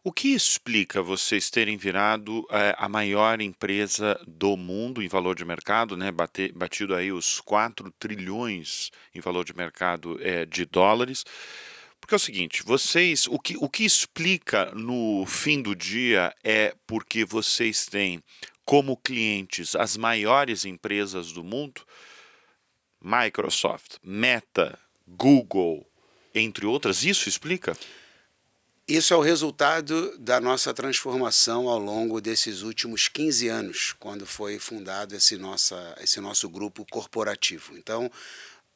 O que explica vocês terem virado a maior empresa do mundo em valor de mercado, né? Batido aí os 4 trilhões em valor de mercado de dólares? Porque é o seguinte, o que explica no fim do dia é porque vocês têm como clientes as maiores empresas do mundo, Microsoft, Meta, Google, entre outras. Isso explica? Isso é o resultado da nossa transformação ao longo desses últimos 15 anos, quando foi fundado esse nosso grupo corporativo. Então,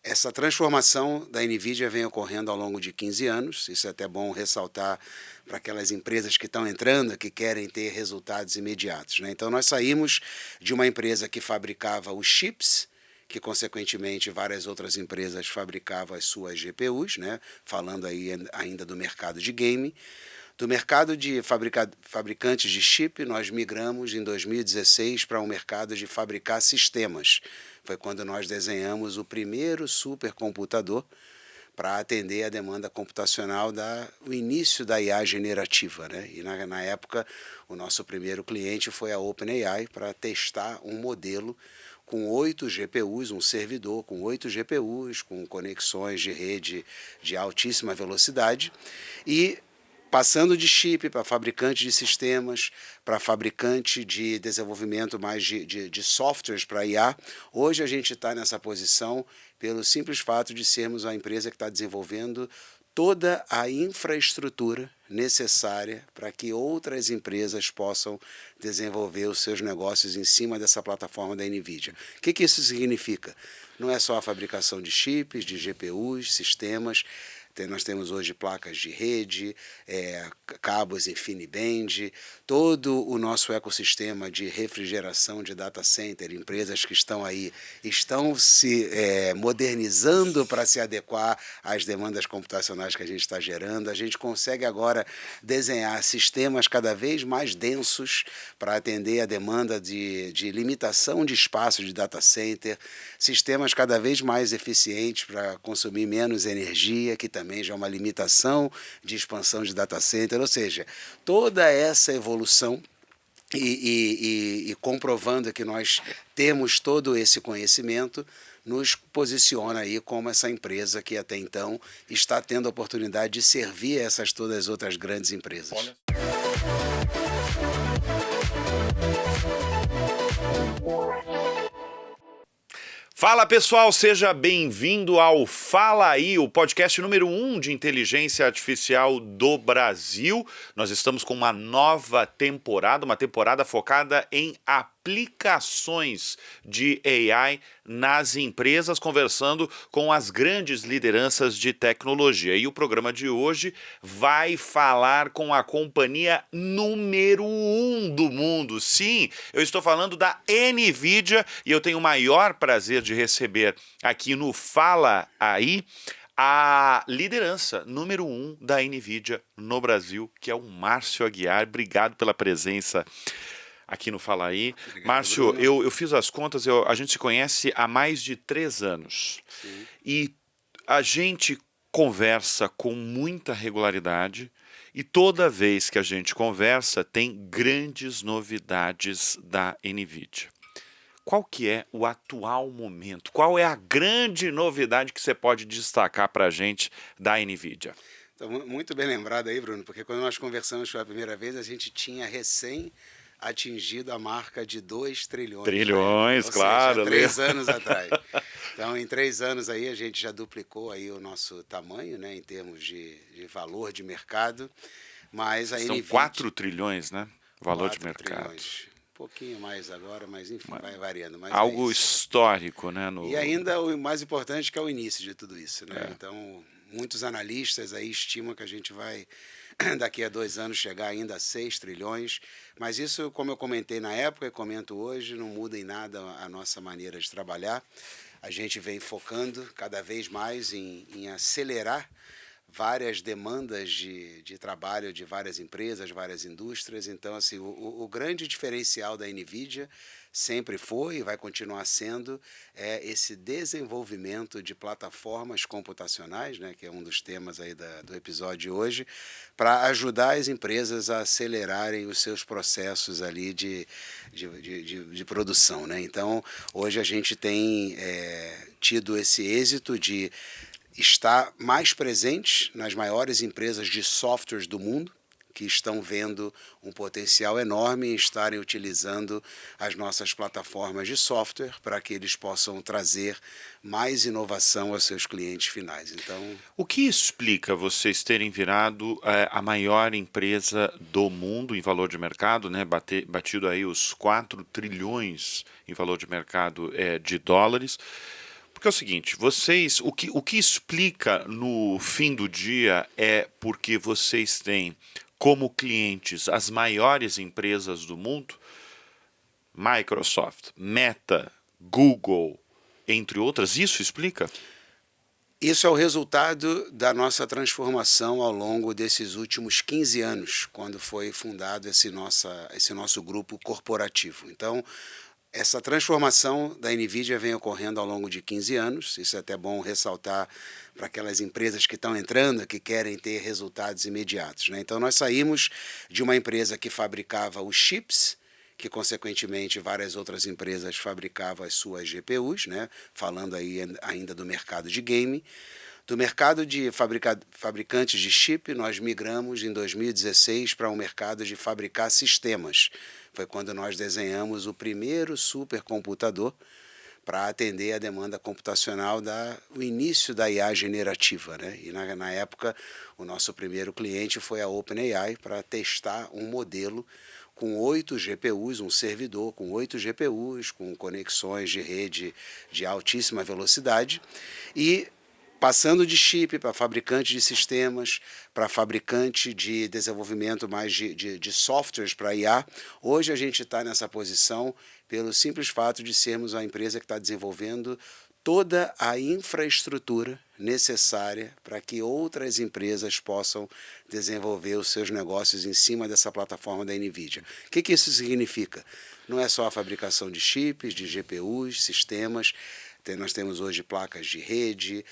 essa transformação da NVIDIA vem ocorrendo ao longo de 15 anos. Isso é até bom ressaltar para aquelas empresas que estão entrando, que querem ter resultados imediatos, né? Então, nós saímos de uma empresa que fabricava os chips, que consequentemente várias outras empresas fabricavam as suas GPUs, né? Falando aí ainda do mercado de game. Do mercado de fabricantes de chip, nós migramos em 2016 para um mercado de fabricar sistemas. Foi quando nós desenhamos o primeiro supercomputador para atender a demanda computacional o início da IA generativa, né? E na época, o nosso primeiro cliente foi a OpenAI para testar um modelo com 8 GPUs, um servidor com 8 GPUs, com conexões de rede de altíssima velocidade, e passando de chip para fabricante de sistemas, para fabricante de desenvolvimento mais de softwares para IA. Hoje a gente está nessa posição pelo simples fato de sermos a empresa que está desenvolvendo toda a infraestrutura necessária para que outras empresas possam desenvolver os seus negócios em cima dessa plataforma da NVIDIA. O que isso significa? Não é só a fabricação de chips, de GPUs, sistemas. Nós temos hoje placas de rede, cabos InfiniBand, todo o nosso ecossistema de refrigeração de data center, empresas que estão aí, estão se modernizando para se adequar às demandas computacionais que a gente está gerando. A gente consegue agora desenhar sistemas cada vez mais densos para atender a demanda de limitação de espaço de data center, sistemas cada vez mais eficientes para consumir menos energia, que também já é uma limitação de expansão de data center, ou seja, toda essa evolução e comprovando que nós temos todo esse conhecimento, nos posiciona aí como essa empresa que até então está tendo a oportunidade de servir essas todas as outras grandes empresas. Fala pessoal, seja bem-vindo ao Fala Aí, o podcast número 1 de inteligência artificial do Brasil. Nós estamos com uma nova temporada, uma temporada focada em aplicações de AI nas empresas, conversando com as grandes lideranças de tecnologia. E o programa de hoje vai falar com a companhia número 1 do mundo. Sim, eu estou falando da NVIDIA e eu tenho o maior prazer de receber aqui no Fala Aí a liderança número 1 da NVIDIA no Brasil, que é o Márcio Aguiar. Obrigado pela presença aqui no Fala Aí. Obrigado, Márcio, Bruno. eu fiz as contas, a gente se conhece há mais de 3 anos. Sim. E a gente conversa com muita regularidade e toda vez que a gente conversa tem grandes novidades da NVIDIA. Qual que é o atual momento? Qual é a grande novidade que você pode destacar para a gente da NVIDIA? Então, muito bem lembrado aí, Bruno, porque quando nós conversamos pela primeira vez, a gente tinha recém atingido a marca de 2 trilhões. Trilhões, Ou claro. seja, 3 anos atrás. Então, em 3 anos aí, a gente já duplicou aí o nosso tamanho, né, em termos de valor de mercado. Mas a São NVIDIA, 4 trilhões, né? Valor de 4 mercado. trilhões. Um pouquinho mais agora, mas enfim, vai variando. Mas Algo é isso. histórico, né? E ainda o mais importante que é o início de tudo isso, né? Então, muitos analistas aí estimam que a gente vai, daqui a 2 anos, chegar ainda a 6 trilhões. Mas isso, como eu comentei na época e comento hoje, não muda em nada a nossa maneira de trabalhar. A gente vem focando cada vez mais em acelerar várias demandas de trabalho de várias empresas, várias indústrias. Então, assim, o grande diferencial da NVIDIA sempre foi e vai continuar sendo esse desenvolvimento de plataformas computacionais, né, que é um dos temas aí do episódio de hoje, para ajudar as empresas a acelerarem os seus processos ali de produção, né? Então, hoje a gente tem tido esse êxito de está mais presente nas maiores empresas de softwares do mundo, que estão vendo um potencial enorme em estarem utilizando as nossas plataformas de software para que eles possam trazer mais inovação aos seus clientes finais. Então, o que explica vocês terem virado a maior empresa do mundo em valor de mercado, né? Batido aí os 4 trilhões em valor de mercado de dólares? Porque é o seguinte, vocês, o que explica no fim do dia é porque vocês têm como clientes as maiores empresas do mundo, Microsoft, Meta, Google, entre outras, isso explica? isso é o resultado da nossa transformação ao longo desses últimos 15 anos, quando foi fundado esse nosso grupo corporativo. Então, essa transformação da NVIDIA vem ocorrendo ao longo de 15 anos, isso é até bom ressaltar para aquelas empresas que estão entrando, que querem ter resultados imediatos, né? Então, nós saímos de uma empresa que fabricava os chips, que, consequentemente, várias outras empresas fabricavam as suas GPUs, né? Falando aí ainda do mercado de game. Do mercado de fabricantes de chip, nós migramos em 2016 para um mercado de fabricar sistemas. Foi quando nós desenhamos o primeiro supercomputador para atender a demanda computacional o início da IA generativa, né? E na época, o nosso primeiro cliente foi a OpenAI para testar um modelo com 8 GPUs, um servidor com 8 GPUs, com conexões de rede de altíssima velocidade, e passando de chip para fabricante de sistemas, para fabricante de desenvolvimento mais de softwares para IA. Hoje a gente está nessa posição pelo simples fato de sermos a empresa que está desenvolvendo toda a infraestrutura necessária para que outras empresas possam desenvolver os seus negócios em cima dessa plataforma da NVIDIA. O que isso significa? Não é só a fabricação de chips, de GPUs, sistemas. Nós temos hoje placas de rede,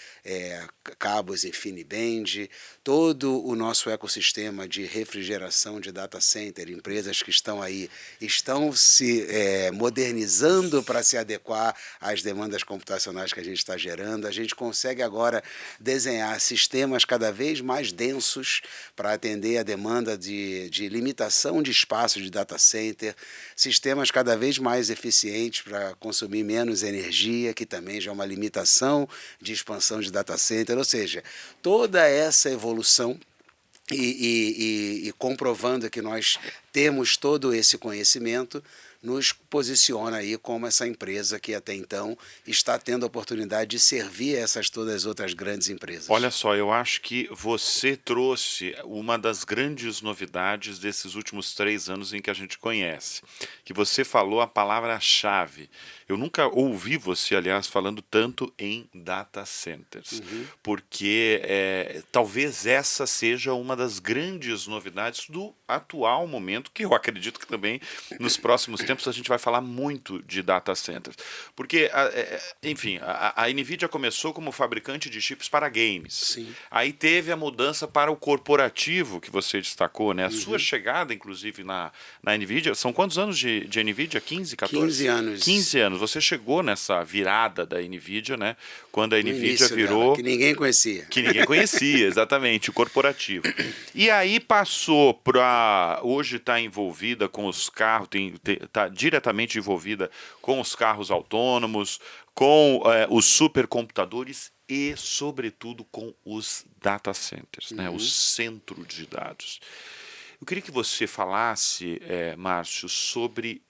cabos InfiniBand, todo o nosso ecossistema de refrigeração de data center, empresas que estão aí, estão se modernizando para se adequar às demandas computacionais que a gente está gerando. A gente consegue agora desenhar sistemas cada vez mais densos para atender a demanda de limitação de espaço de data center, sistemas cada vez mais eficientes para consumir menos energia, que também já é uma limitação de expansão de data center, ou seja, toda essa evolução e comprovando que nós temos todo esse conhecimento, nos posiciona aí como essa empresa que até então está tendo a oportunidade de servir essas todas as outras grandes empresas. Olha só, eu acho que você trouxe uma das grandes novidades desses últimos 3 anos em que a gente conhece, que você falou a palavra-chave. Eu nunca ouvi você, aliás, falando tanto em data centers, porque talvez essa seja uma das grandes novidades do atual momento, que eu acredito que também nos próximos tempos a gente vai falar muito de data centers. Porque, enfim, a NVIDIA começou como fabricante de chips para games. Sim. Aí teve a mudança para o corporativo, que você destacou, né? A sua chegada, inclusive, na NVIDIA, são quantos anos de NVIDIA? 15, 14? 15 anos. 15 anos. Você chegou nessa virada da NVIDIA, né? Quando a NVIDIA virou... dela, que ninguém conhecia. Que ninguém conhecia, exatamente, o corporativo. E aí passou para... Hoje está envolvida com os carros, está diretamente envolvida com os carros autônomos, com os supercomputadores e, sobretudo, com os data centers, né? O centro de dados. Eu queria que você falasse, Márcio, sobre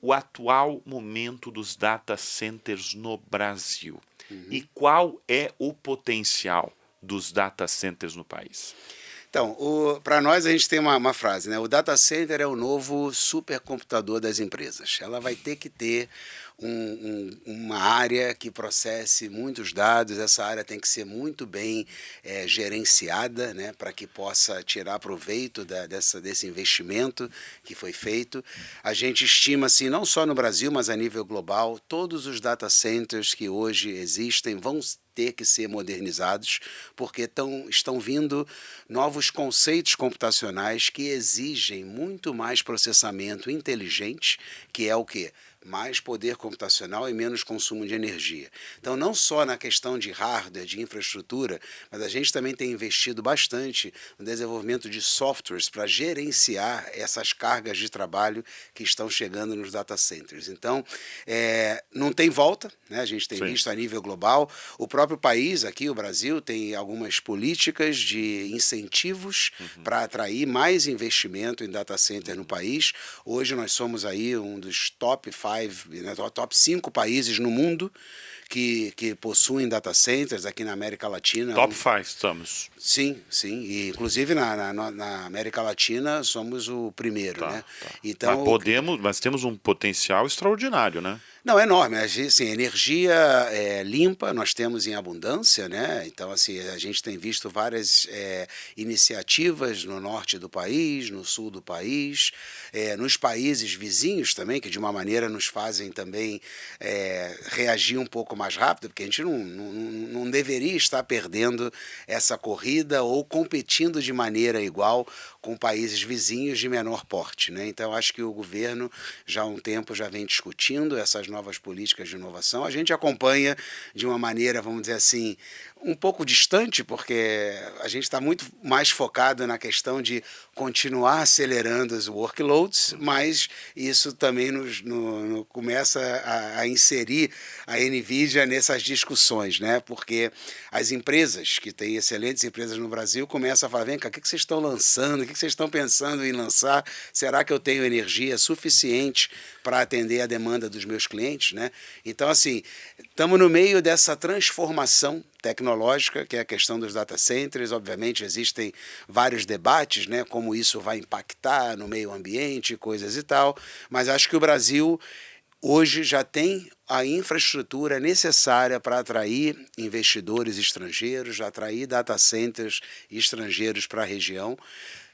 o atual momento dos data centers no Brasil e qual é o potencial dos data centers no país. Então, para nós a gente tem uma frase, né? O data center é o novo supercomputador das empresas. Ela vai ter que ter uma área que processe muitos dados, essa área tem que ser muito bem gerenciada, né, para que possa tirar proveito desse investimento que foi feito. A gente estima, assim, não só no Brasil, mas a nível global, todos os data centers que hoje existem vão ter que ser modernizados, porque estão vindo novos conceitos computacionais que exigem muito mais processamento inteligente, que é o quê? Mais poder computacional e menos consumo de energia. Então, não só na questão de hardware, de infraestrutura, mas a gente também tem investido bastante no desenvolvimento de softwares para gerenciar essas cargas de trabalho que estão chegando nos data centers. Então, não tem volta, né? A gente tem Sim. visto a nível global. O próprio país, aqui, o Brasil, tem algumas políticas de incentivos para atrair mais investimento em data center no país. Hoje nós somos aí um dos top 5, né, top 5 países no mundo que possuem data centers aqui na América Latina. Top 5 estamos. Sim, sim. E, inclusive, na América Latina, somos o primeiro, né? Tá. Então, Mas temos um potencial extraordinário, né? não, é enorme. Assim, energia limpa nós temos em abundância, né? Então, assim, a gente tem visto várias iniciativas no norte do país, no sul do país, nos países vizinhos também, que de uma maneira nos fazem também reagir um pouco mais rápido, porque a gente não deveria estar perdendo essa corrida ou competindo de maneira igual com países vizinhos de menor porte, né? Então, acho que o governo já há um tempo já vem discutindo essas novas políticas de inovação. A gente acompanha de uma maneira, vamos dizer assim, um pouco distante, porque a gente está muito mais focado na questão de continuar acelerando os workloads, mas isso também começa a inserir a NVIDIA nessas discussões, né? Porque as empresas, que têm excelentes empresas no Brasil, começam a falar, vem cá, o que vocês estão lançando? O que vocês estão pensando em lançar? Será que eu tenho energia suficiente para atender a demanda dos meus clientes, né? Então, assim, estamos no meio dessa transformação tecnológica, que é a questão dos data centers. Obviamente, existem vários debates, né, como isso vai impactar no meio ambiente, coisas e tal, mas acho que o Brasil hoje já tem a infraestrutura necessária para atrair investidores estrangeiros, atrair data centers estrangeiros para a região.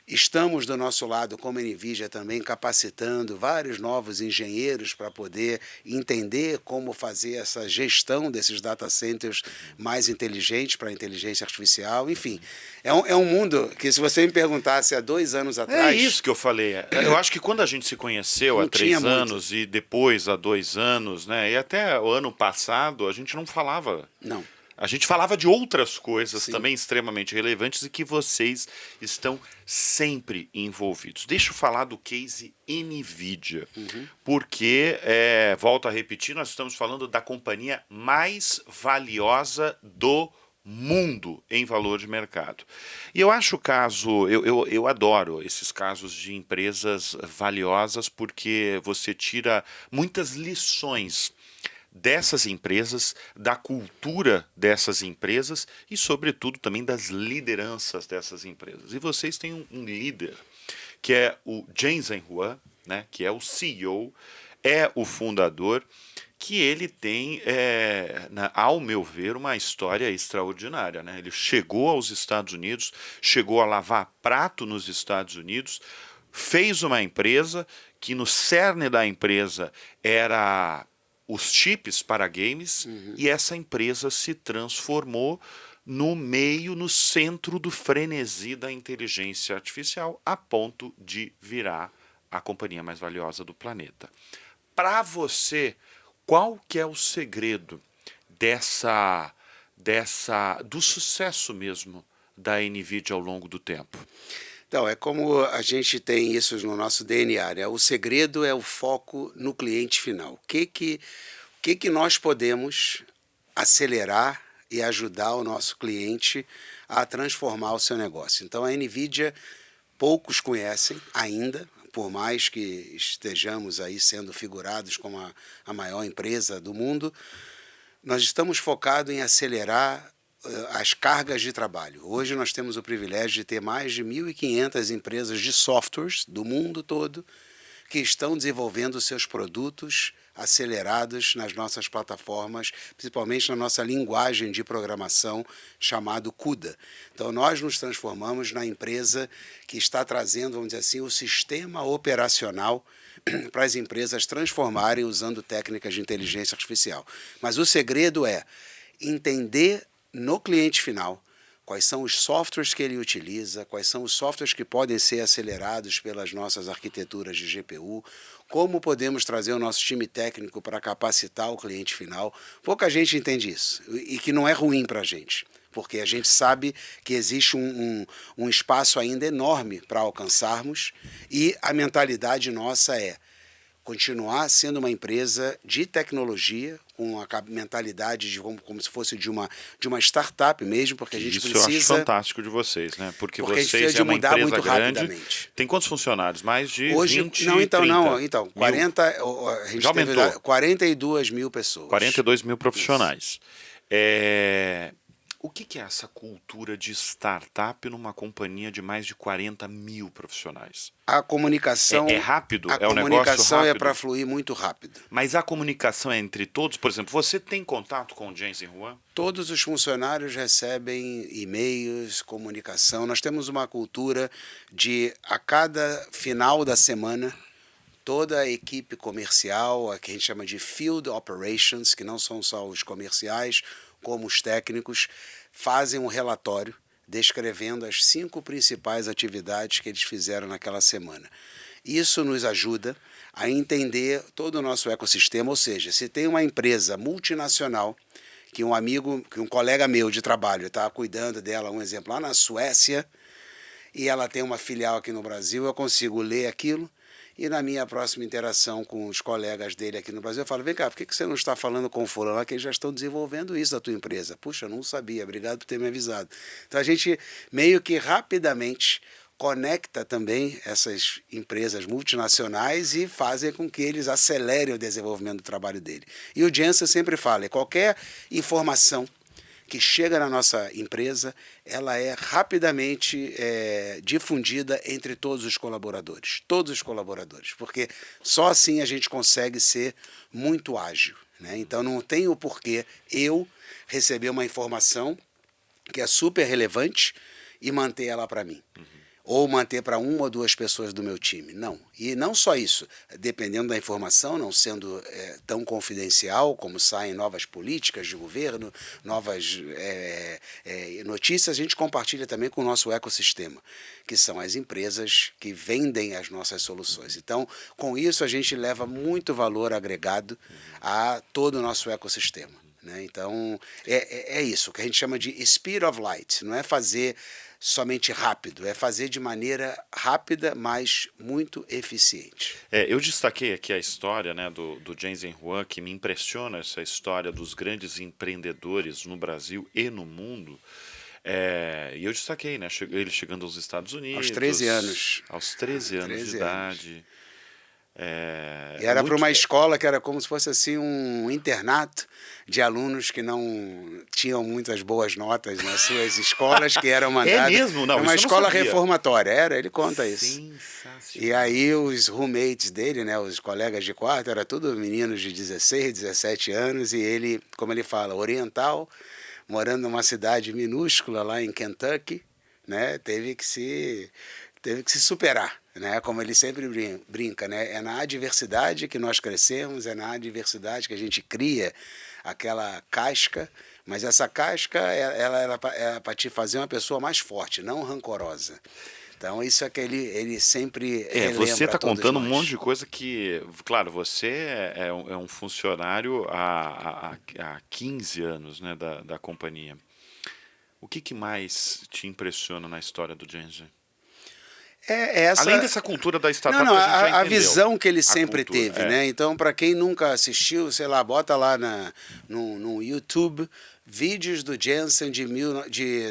Estamos, do nosso lado, como NVIDIA, também capacitando vários novos engenheiros para poder entender como fazer essa gestão desses data centers mais inteligentes para a inteligência artificial. Enfim, é um mundo que, se você me perguntasse há 2 anos atrás... É isso que eu falei. Eu acho que quando a gente se conheceu há 3 anos e depois há 2 anos, né, e até o ano passado, a gente não falava... Não. A gente falava de outras coisas Sim. também extremamente relevantes e que vocês estão sempre envolvidos. Deixa eu falar do case NVIDIA, porque, volto a repetir, nós estamos falando da companhia mais valiosa do mundo em valor de mercado. E eu acho o caso, eu adoro esses casos de empresas valiosas, porque você tira muitas lições dessas empresas, da cultura dessas empresas e, sobretudo, também das lideranças dessas empresas. E vocês têm um líder, que é o Jensen Huang, né, que é o CEO, é o fundador, que ele tem, ao meu ver, uma história extraordinária, né? Ele chegou aos Estados Unidos, chegou a lavar prato nos Estados Unidos, fez uma empresa que no cerne da empresa era os chips para games, e essa empresa se transformou no centro do frenesi da inteligência artificial, a ponto de virar a companhia mais valiosa do planeta. Para você, qual que é o segredo do sucesso mesmo da NVIDIA ao longo do tempo? Então, é como a gente tem isso no nosso DNA, né? O segredo é o foco no cliente final. O que nós podemos acelerar e ajudar o nosso cliente a transformar o seu negócio? Então, a NVIDIA, poucos conhecem ainda, por mais que estejamos aí sendo figurados como a maior empresa do mundo, nós estamos focados em acelerar as cargas de trabalho. Hoje nós temos o privilégio de ter mais de 1.500 empresas de softwares do mundo todo que estão desenvolvendo seus produtos acelerados nas nossas plataformas, principalmente na nossa linguagem de programação chamado CUDA. Então, nós nos transformamos na empresa que está trazendo, vamos dizer assim, o sistema operacional para as empresas transformarem usando técnicas de inteligência artificial. Mas o segredo é entender no cliente final quais são os softwares que ele utiliza, quais são os softwares que podem ser acelerados pelas nossas arquiteturas de GPU, como podemos trazer o nosso time técnico para capacitar o cliente final. Pouca gente entende isso, e que não é ruim para a gente, porque a gente sabe que existe um espaço ainda enorme para alcançarmos, e a mentalidade nossa é continuar sendo uma empresa de tecnologia, com a mentalidade de como se fosse de uma startup mesmo, porque a gente Isso precisa... eu acho fantástico de vocês, né? Porque vocês de é uma mudar empresa muito grande. rapidamente. Tem quantos funcionários? Mais de Hoje, 20, não, então, 30 não, então, 40, a gente Já teve aumentou. 42 mil pessoas. 42 mil profissionais. O que é essa cultura de startup numa companhia de mais de 40 mil profissionais? A comunicação... É rápido? A É um negócio comunicação é rápido? para fluir muito rápido. Mas a comunicação é entre todos? Por exemplo, você tem contato com o Jensen Huang? Todos os funcionários recebem e-mails, comunicação. Nós temos uma cultura de, a cada final da semana, toda a equipe comercial, a que a gente chama de Field Operations, que não são só os comerciais, como os técnicos, fazem um relatório descrevendo as 5 principais atividades que eles fizeram naquela semana. Isso nos ajuda a entender todo o nosso ecossistema, ou seja, se tem uma empresa multinacional que um colega meu de trabalho está cuidando dela, um exemplo, lá na Suécia, e ela tem uma filial aqui no Brasil, eu consigo ler aquilo, e na minha próxima interação com os colegas dele aqui no Brasil, eu falo, vem cá, por que você não está falando com o fulano lá, que eles já estão desenvolvendo isso da tua empresa? Puxa, eu não sabia, obrigado por ter me avisado. Então a gente meio que rapidamente conecta também essas empresas multinacionais e fazem com que eles acelerem o desenvolvimento do trabalho dele. E o Jensen sempre fala, qualquer informação que chega na nossa empresa, ela é rapidamente difundida entre todos os colaboradores, porque só assim a gente consegue ser muito ágil, né? Então não tem o porquê eu receber uma informação que é super relevante e manter ela para mim. Ou manter para 1 ou 2 pessoas do meu time. Não. E não só isso, dependendo da informação, não sendo tão confidencial, como saem novas políticas de governo, novas notícias, a gente compartilha também com o nosso ecossistema, que são as empresas que vendem as nossas soluções. Então, com isso, a gente leva muito valor agregado a todo o nosso ecossistema, né? Então, é isso, que a gente chama de speed of light, não é fazer somente rápido, é fazer de maneira rápida, mas muito eficiente. Eu destaquei aqui a história, né, do Jensen Huang, que me impressiona essa história dos grandes empreendedores no Brasil e no mundo. E eu destaquei, né, ele chegando aos Estados Unidos. Aos 13 anos. Aos 13 anos de idade. E era para uma escola que era como se fosse assim um internato de alunos que não tinham muitas boas notas nas suas escolas, que eram mandados. É mesmo? Não, uma isso eu não escola sabia. reformatória, ele conta isso. Sensacional. E aí os roommates dele, né, os colegas de quarto, era tudo meninos de 16, 17 anos, e ele, como ele fala, oriental, morando numa cidade minúscula lá em Kentucky, né, teve que se superar, né? Como ele sempre brinca, né? É na adversidade que nós crescemos, é na adversidade que a gente cria aquela casca, mas essa casca ela é para te fazer uma pessoa mais forte, não rancorosa. Então isso é que ele sempre relembra. Você está contando nós. um monte de coisa que, claro, você é um funcionário há 15 anos, né, da companhia. O que mais te impressiona na história do Jensen? Além dessa cultura da startup, não, que a gente já a entendeu. visão que ele sempre cultura, teve, né? Então, para quem nunca assistiu, sei lá, bota lá no YouTube vídeos do Jensen de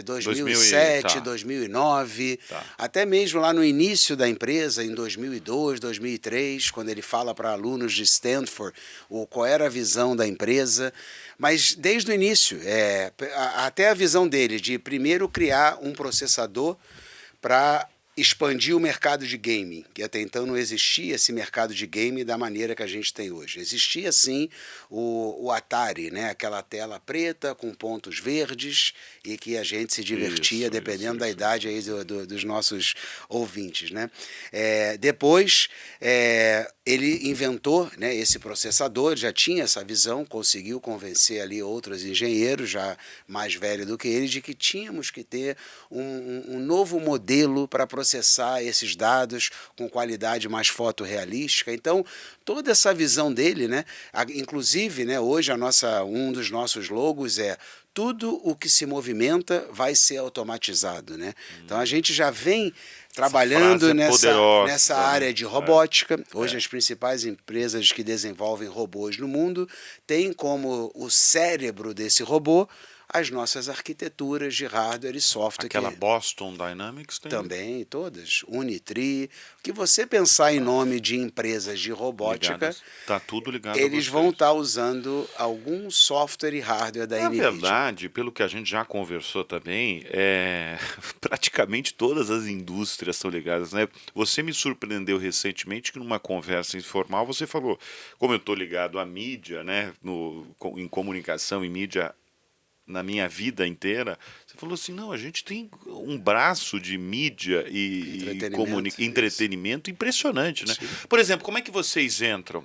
2007, 2009, até mesmo lá no início da empresa, em 2002, 2003, quando ele fala para alunos de Stanford qual era a visão da empresa. Mas desde o início, até a visão dele de primeiro criar um processador para expandir o mercado de gaming, que até então não existia esse mercado de game da maneira que a gente tem hoje. Existia sim o Atari, né? Aquela tela preta com pontos verdes e que a gente se divertia, dependendo da idade aí dos nossos ouvintes, né? Depois ele inventou, né, esse processador, já tinha essa visão, conseguiu convencer ali outros engenheiros já mais velhos do que ele de que tínhamos que ter um novo modelo para processar esses dados com qualidade mais fotorrealística. Então, toda essa visão dele, né, inclusive, né, hoje um dos nossos logos é: tudo o que se movimenta vai ser automatizado, né? Então a gente já vem trabalhando nessa área de robótica. Hoje as principais empresas que desenvolvem robôs no mundo têm como o cérebro desse robô as nossas arquiteturas de hardware e software. Aquela Boston Dynamics tem? Também, todas. Unitree. O que você pensar em nome de empresas de robótica, está tudo ligado eles vão estar usando algum software e hardware da NVIDIA. Na verdade, pelo que a gente já conversou também, praticamente todas as indústrias estão ligadas, né? Você me surpreendeu recentemente que numa conversa informal você falou, como eu estou ligado à mídia, né, em comunicação e mídia na minha vida inteira, você falou assim, não, a gente tem um braço de mídia e entretenimento impressionante, né? Sim. Por exemplo, como é que vocês entram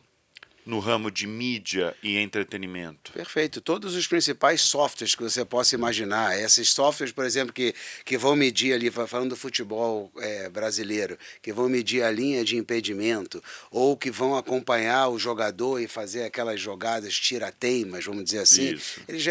no ramo de mídia e entretenimento? Perfeito. Todos os principais softwares que você possa imaginar. Esses softwares, por exemplo, que vão medir ali, falando do futebol brasileiro, que vão medir a linha de impedimento, ou que vão acompanhar o jogador e fazer aquelas jogadas tirateimas, vamos dizer assim, eles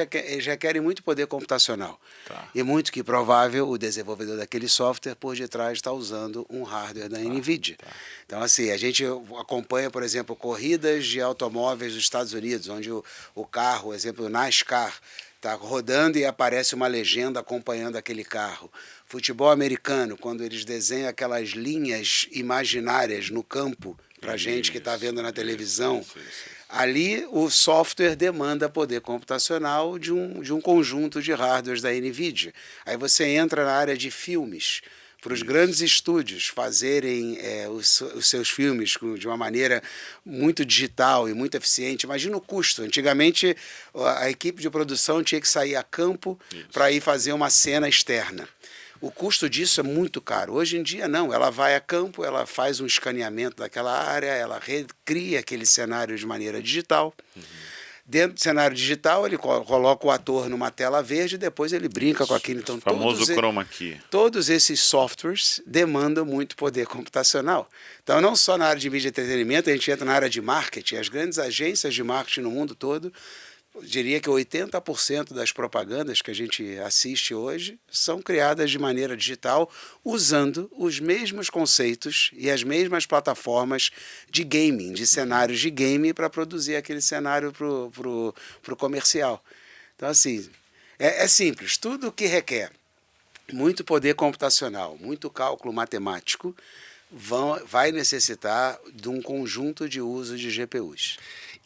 já querem muito poder computacional. Tá. E muito que provável o desenvolvedor daquele software, por detrás, está usando um hardware da NVIDIA. Tá. Então, assim, a gente acompanha, por exemplo, corridas de automóveis dos Estados Unidos, onde o carro, por exemplo, o NASCAR, está rodando e aparece uma legenda acompanhando aquele carro. Futebol americano, quando eles desenham aquelas linhas imaginárias no campo, para a gente que está vendo na televisão, ali o software demanda poder computacional de um conjunto de hardwares da NVIDIA. Aí você entra na área de filmes, para os grandes estúdios fazerem os seus filmes de uma maneira muito digital e muito eficiente. Imagina o custo. Antigamente, a equipe de produção tinha que sair a campo para ir fazer uma cena externa. O custo disso é muito caro. Hoje em dia, não. Ela vai a campo, ela faz um escaneamento daquela área, ela recria aquele cenário de maneira digital. Dentro do cenário digital, ele coloca o ator numa tela verde e depois ele brinca com aquilo. Então, famoso chroma key. Todos esses softwares demandam muito poder computacional. Então, não só na área de mídia e entretenimento, a gente entra na área de marketing. As grandes agências de marketing no mundo todo, eu diria que 80% das propagandas que a gente assiste hoje são criadas de maneira digital, usando os mesmos conceitos e as mesmas plataformas de gaming, de cenários de game, para produzir aquele cenário para o comercial. Então, assim, é simples. Tudo que requer muito poder computacional, muito cálculo matemático, vai necessitar de um conjunto de uso de GPUs.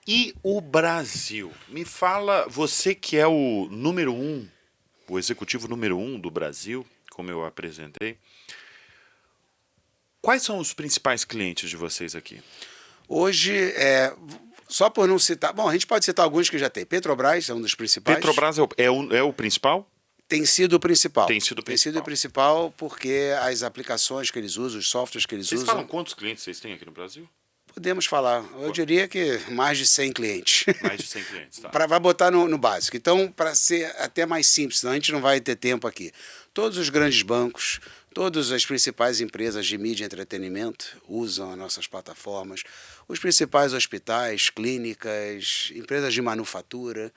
E o Brasil? Me fala, você que é o número 1, o executivo número 1 do Brasil, como eu apresentei, quais são os principais clientes de vocês aqui? Hoje, só por não citar... Bom, a gente pode citar alguns que já tem. Petrobras é um dos principais. Petrobras é o principal? Tem sido o principal. Tem sido o principal porque as aplicações que eles usam, os softwares que eles usam... Vocês falam quantos clientes vocês têm aqui no Brasil? Podemos falar. Eu diria que mais de 100 clientes. Mais de 100 clientes, tá. Vai botar no básico. Então, para ser até mais simples, senão a gente não vai ter tempo aqui. Todos os grandes bancos, todas as principais empresas de mídia e entretenimento usam as nossas plataformas. Os principais hospitais, clínicas, empresas de manufatura.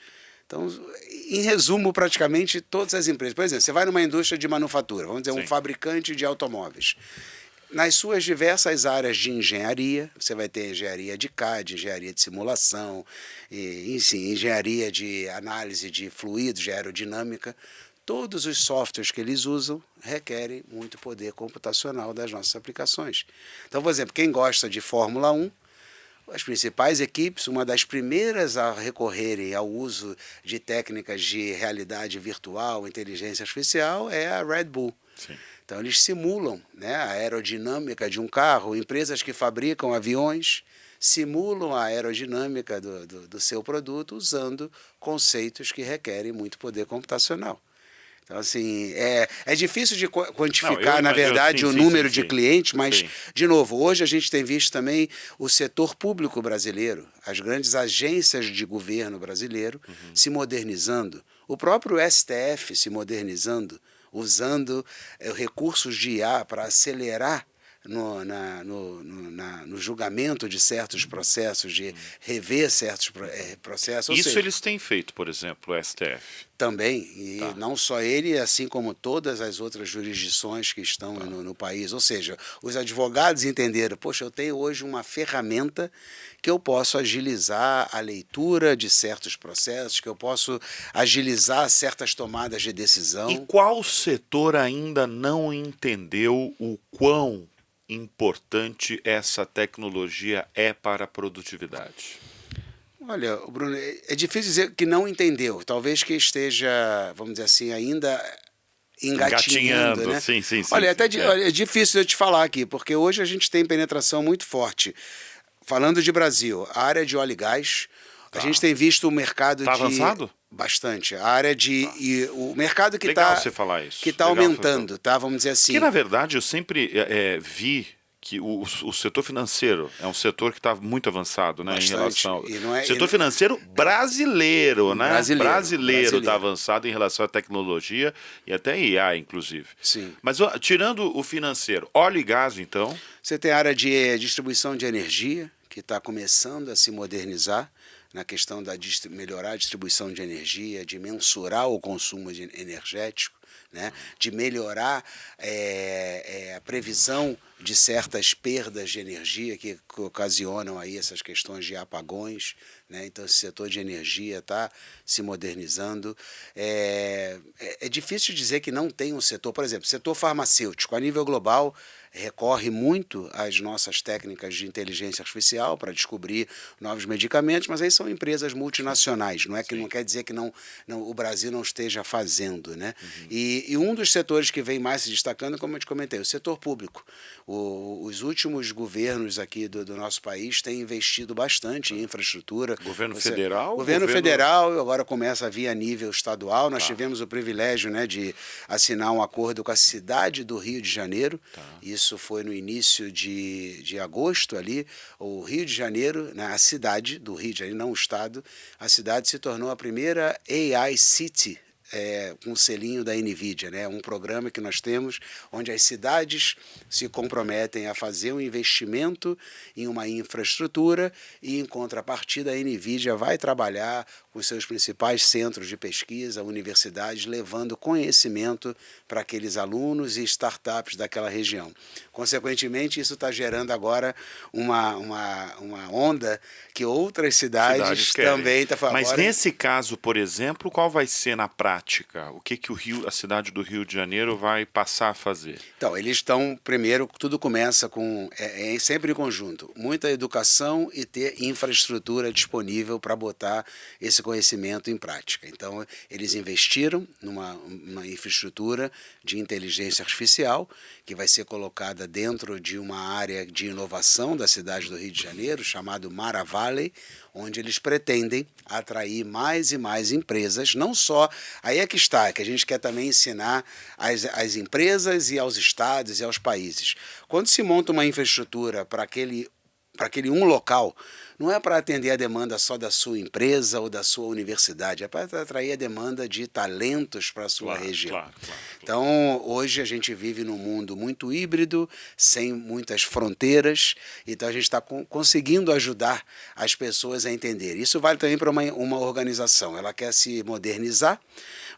Então, em resumo, praticamente todas as empresas. Por exemplo, você vai numa indústria de manufatura, vamos dizer, um fabricante de automóveis. Nas suas diversas áreas de engenharia, você vai ter engenharia de CAD, engenharia de simulação, engenharia de análise de fluidos, de aerodinâmica. Todos os softwares que eles usam requerem muito poder computacional das nossas aplicações. Então, por exemplo, quem gosta de Fórmula 1, as principais equipes, uma das primeiras a recorrerem ao uso de técnicas de realidade virtual, inteligência artificial, é a Red Bull. Sim. Então, eles simulam, né, a aerodinâmica de um carro. Empresas que fabricam aviões simulam a aerodinâmica do seu produto usando conceitos que requerem muito poder computacional. Então, assim, é difícil de quantificar, na verdade, o número de clientes, mas, de novo, hoje a gente tem visto também o setor público brasileiro, as grandes agências de governo brasileiro se modernizando, o próprio STF se modernizando, usando recursos de IA para acelerar no julgamento de certos processos, de rever certos processos. Isso eles têm feito, por exemplo, o STF. Também, e não só ele, assim como todas as outras jurisdições que estão no país. Ou seja, os advogados entenderam, poxa, eu tenho hoje uma ferramenta que eu posso agilizar a leitura de certos processos, que eu posso agilizar certas tomadas de decisão. E qual setor ainda não entendeu o quão importante essa tecnologia é para a produtividade? Olha, Bruno, é difícil dizer que não entendeu. Talvez que esteja, vamos dizer assim, ainda engatinhando, né? Sim. Olha, é difícil eu te falar aqui, porque hoje a gente tem penetração muito forte. Falando de Brasil, a área de óleo e gás, a gente tem visto o mercado de... avançado? Bastante. A área de... E o mercado que Legal você falar isso. Que está aumentando, tá? Vamos dizer assim. Porque, na verdade, eu sempre vi que o setor financeiro é um setor que está muito avançado, né, em relação ao setor financeiro brasileiro, né? Brasileiro está avançado em relação à tecnologia e até IA, inclusive. Sim. Mas tirando o financeiro, óleo e gás, então. Você tem a área de distribuição de energia, que está começando a se modernizar na questão da melhorar a distribuição de energia, de mensurar o consumo energético, né? De melhorar a previsão de certas perdas de energia que ocasionam aí essas questões de apagões, né? Então esse setor de energia está se modernizando. É difícil dizer que não tem um setor, por exemplo, setor farmacêutico a nível global recorre muito às nossas técnicas de inteligência artificial para descobrir novos medicamentos, mas aí são empresas multinacionais, não quer dizer que o Brasil não esteja fazendo, né? E um dos setores que vem mais se destacando, como eu te comentei, o setor público. Os últimos governos aqui do nosso país têm investido bastante em infraestrutura. Governo federal? Governo federal, agora começa a vir a nível estadual. Nós tivemos o privilégio, né, de assinar um acordo com a cidade do Rio de Janeiro. Isso foi no início de agosto ali. O Rio de Janeiro, né, a cidade do Rio de Janeiro, não o estado, a cidade se tornou a primeira AI City, com o selinho da NVIDIA, né? Um programa que nós temos onde as cidades se comprometem a fazer um investimento em uma infraestrutura e, em contrapartida, a NVIDIA vai trabalhar com seus principais centros de pesquisa, universidades, levando conhecimento para aqueles alunos e startups daquela região. Consequentemente, isso está gerando agora uma onda que outras cidades também estão falando. Mas nesse caso, por exemplo, qual vai ser na prática? O que a cidade do Rio de Janeiro vai passar a fazer? Então, eles estão, primeiro, tudo começa com, sempre em conjunto, muita educação e ter infraestrutura disponível para botar esse conhecimento em prática. Então, eles investiram numa infraestrutura de inteligência artificial que vai ser colocada dentro de uma área de inovação da cidade do Rio de Janeiro, chamado Mara Valley, onde eles pretendem atrair mais e mais empresas, não só... Aí é que está, que a gente quer também ensinar às empresas e aos estados e aos países. Quando se monta uma infraestrutura para aquele local, não é para atender a demanda só da sua empresa ou da sua universidade, é para atrair a demanda de talentos para a sua região. Claro. Então, hoje a gente vive num mundo muito híbrido, sem muitas fronteiras, então a gente está conseguindo ajudar as pessoas a entender. Isso vale também para uma organização, ela quer se modernizar,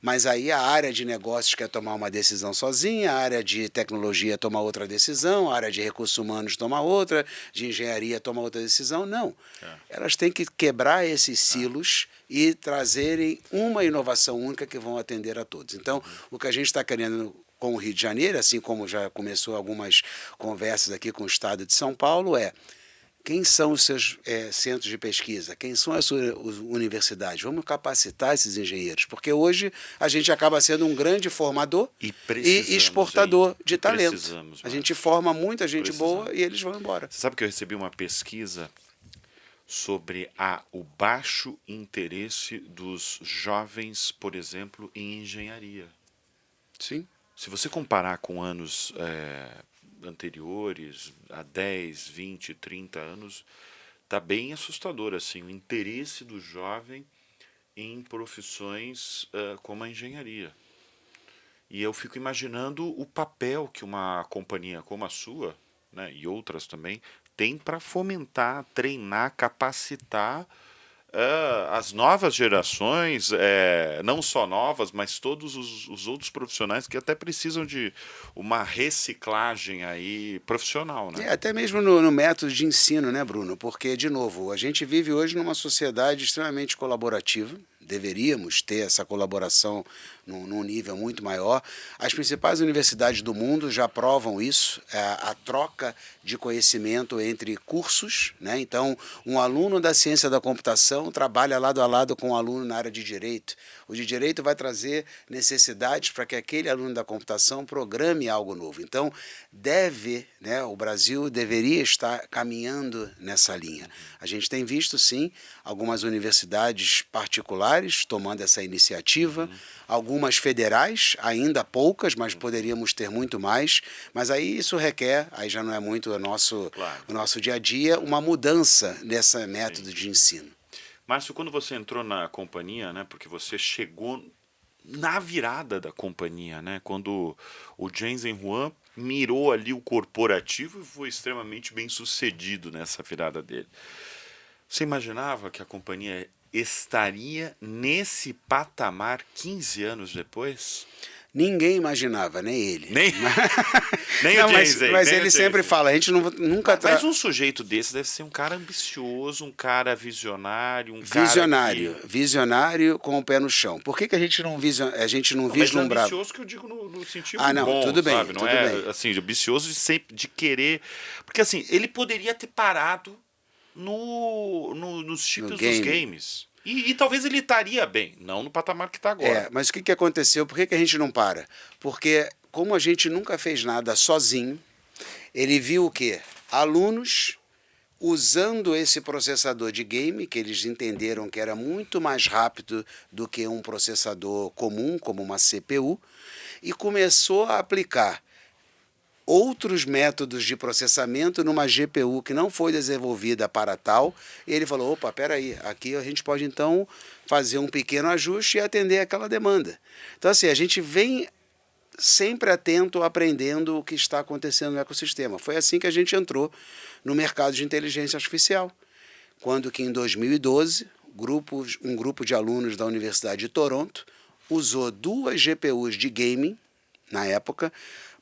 mas aí a área de negócios quer tomar uma decisão sozinha, a área de tecnologia toma outra decisão, a área de recursos humanos toma outra, de engenharia toma outra decisão. Não. Elas têm que quebrar esses silos e trazerem uma inovação única que vão atender a todos. Então, o que a gente está querendo com o Rio de Janeiro, assim como já começou algumas conversas aqui com o estado de São Paulo, Quem são os seus centros de pesquisa? Quem são as suas universidades? Vamos capacitar esses engenheiros, porque hoje a gente acaba sendo um grande formador e exportador de talento. A gente forma muita gente boa e eles vão embora. Você sabe que eu recebi uma pesquisa sobre o baixo interesse dos jovens, por exemplo, em engenharia. Sim. Se você comparar com anos anteriores, há 10, 20, 30 anos, está bem assustador assim, o interesse do jovem em profissões como a engenharia. E eu fico imaginando o papel que uma companhia como a sua, né, e outras também, tem para fomentar, treinar, capacitar as novas gerações, não só novas, mas todos os outros profissionais que até precisam de uma reciclagem aí profissional, né? Até mesmo no método de ensino, né, Bruno? Porque, de novo, a gente vive hoje numa sociedade extremamente colaborativa. Deveríamos ter essa colaboração num nível muito maior. As principais universidades do mundo já provam isso, a troca de conhecimento entre cursos, né? Então, um aluno da ciência da computação trabalha lado a lado com um aluno na área de direito. O de direito vai trazer necessidades para que aquele aluno da computação programe algo novo. Então, o Brasil deveria estar caminhando nessa linha. A gente tem visto, sim, algumas universidades particulares tomando essa iniciativa, algumas federais, ainda poucas, mas poderíamos ter muito mais. Mas aí isso requer, aí já não é muito o nosso dia a dia, uma mudança nesse método de ensino. Márcio, quando você entrou na companhia, né, porque você chegou na virada da companhia, né, quando o Jensen Huang mirou ali o corporativo e foi extremamente bem sucedido nessa virada dele. Você imaginava que a companhia estaria nesse patamar 15 anos depois? Ninguém imaginava, nem ele. Nem o Jensen. Mas ele sempre fala, a gente nunca... Mas um sujeito desse deve ser um cara ambicioso, um cara visionário, Visionário com o pé no chão. Por que a gente não vislumbrava? Mas ambicioso que eu digo no sentido bom, tudo bem, sabe? Não é assim, ambicioso de querer... Porque assim, ele poderia ter parado nos chips dos games. E talvez ele estaria bem, não no patamar que está agora. Mas o que aconteceu? Por que a gente não para? Porque, como a gente nunca fez nada sozinho, ele viu o quê? Alunos usando esse processador de game, que eles entenderam que era muito mais rápido do que um processador comum, como uma CPU, e começou a aplicar outros métodos de processamento numa GPU que não foi desenvolvida para tal, e ele falou, opa, peraí, aqui a gente pode então fazer um pequeno ajuste e atender aquela demanda. Então assim, a gente vem sempre atento, aprendendo o que está acontecendo no ecossistema. Foi assim que a gente entrou no mercado de inteligência artificial, quando que em 2012, um grupo de alunos da Universidade de Toronto usou 2 GPUs de gaming, na época,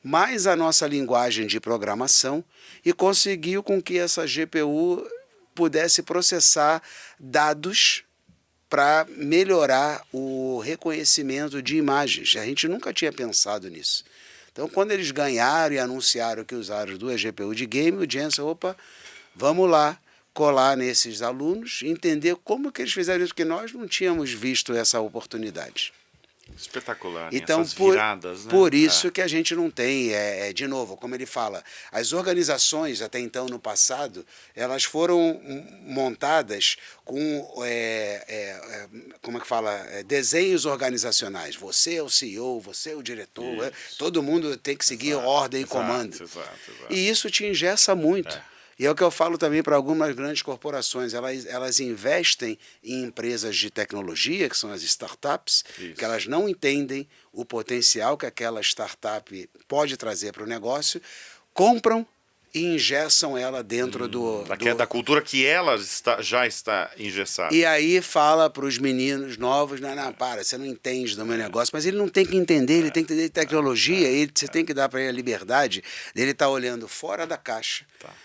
mais a nossa linguagem de programação e conseguiu com que essa GPU pudesse processar dados para melhorar o reconhecimento de imagens. A gente nunca tinha pensado nisso. Então, quando eles ganharam e anunciaram que usaram 2 GPU de game, o Jensen, vamos lá colar nesses alunos, entender como que eles fizeram isso, porque nós não tínhamos visto essa oportunidade. Espetacular, então, essas viradas, né? Por isso que a gente não tem, de novo, como ele fala, as organizações até então no passado, elas foram montadas com, como é que fala, desenhos organizacionais. Você é o CEO, você é o diretor, todo mundo tem que seguir ordem e comando. Exato. E isso te engessa muito. E é o que eu falo também para algumas grandes corporações, elas investem em empresas de tecnologia, que são as startups, que elas não entendem o potencial que aquela startup pode trazer para o negócio, compram e engessam ela dentro da cultura que ela já está engessada. E aí fala para os meninos novos, não, você não entende do meu negócio, mas ele não tem que entender, ele tem que entender de tecnologia, você tem que dar para ele a liberdade dele estar olhando fora da caixa.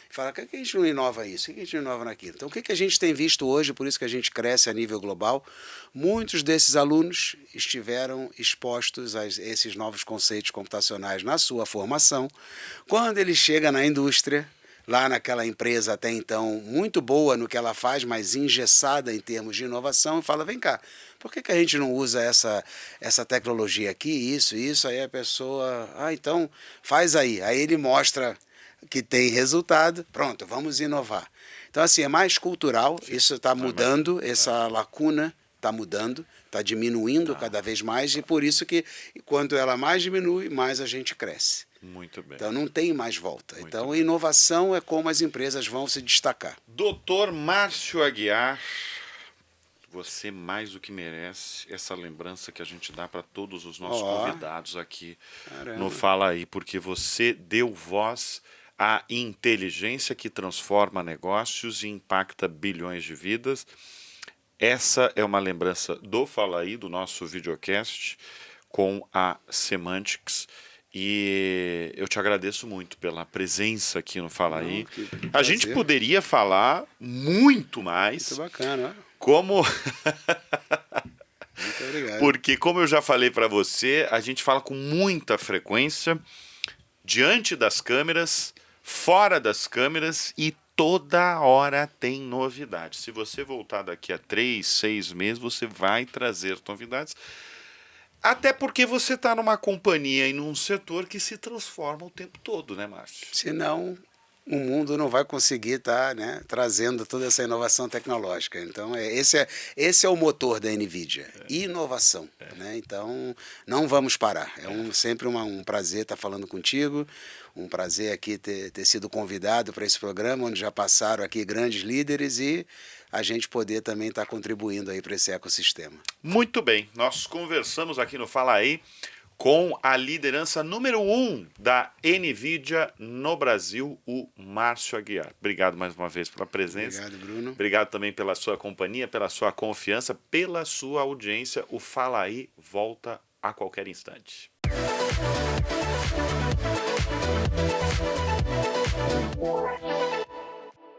Fala, por que a gente não inova isso? Por que a gente não inova naquilo? Então, o que a gente tem visto hoje, por isso que a gente cresce a nível global, muitos desses alunos estiveram expostos a esses novos conceitos computacionais na sua formação. Quando ele chega na indústria, lá naquela empresa até então muito boa no que ela faz, mas engessada em termos de inovação, e fala, vem cá, por que a gente não usa essa tecnologia aqui, isso, aí a pessoa, então faz aí. Aí ele mostra que tem resultado, pronto, vamos inovar. Então, assim, é mais cultural, isso está mudando, essa lacuna está mudando, está diminuindo cada vez mais, e por isso que, quanto ela mais diminui, mais a gente cresce. Muito bem. Então, não tem mais volta. Então, inovação é como as empresas vão se destacar. Doutor Márcio Aguiar, você mais do que merece essa lembrança que a gente dá para todos os nossos convidados aqui no Fala Aí, porque você deu voz à inteligência que transforma negócios e impacta bilhões de vidas. Essa é uma lembrança do Fala Aí, do nosso videocast com a Semantics. E eu te agradeço muito pela presença aqui no Fala Aí. A gente poderia falar muito mais. Muito bacana, Como... Muito obrigado. Porque, como eu já falei para você, a gente fala com muita frequência diante das câmeras, fora das câmeras, e toda hora tem novidade. Se você voltar daqui a 3, 6 meses, você vai trazer novidades. Até porque você está numa companhia e num setor que se transforma o tempo todo, né, Márcio? Senão, o mundo não vai conseguir estar trazendo toda essa inovação tecnológica. Então, esse é o motor da NVIDIA, inovação. Né? Então, não vamos parar. Sempre um prazer estar falando contigo, um prazer aqui ter sido convidado para esse programa, onde já passaram aqui grandes líderes, e a gente poder também estar contribuindo aí para esse ecossistema. Muito bem, nós conversamos aqui no Fala Aí com a liderança número 1 da NVIDIA no Brasil, o Márcio Aguiar. Obrigado mais uma vez pela presença. Obrigado, Bruno. Obrigado também pela sua companhia, pela sua confiança, pela sua audiência. O Fala Aí volta a qualquer instante.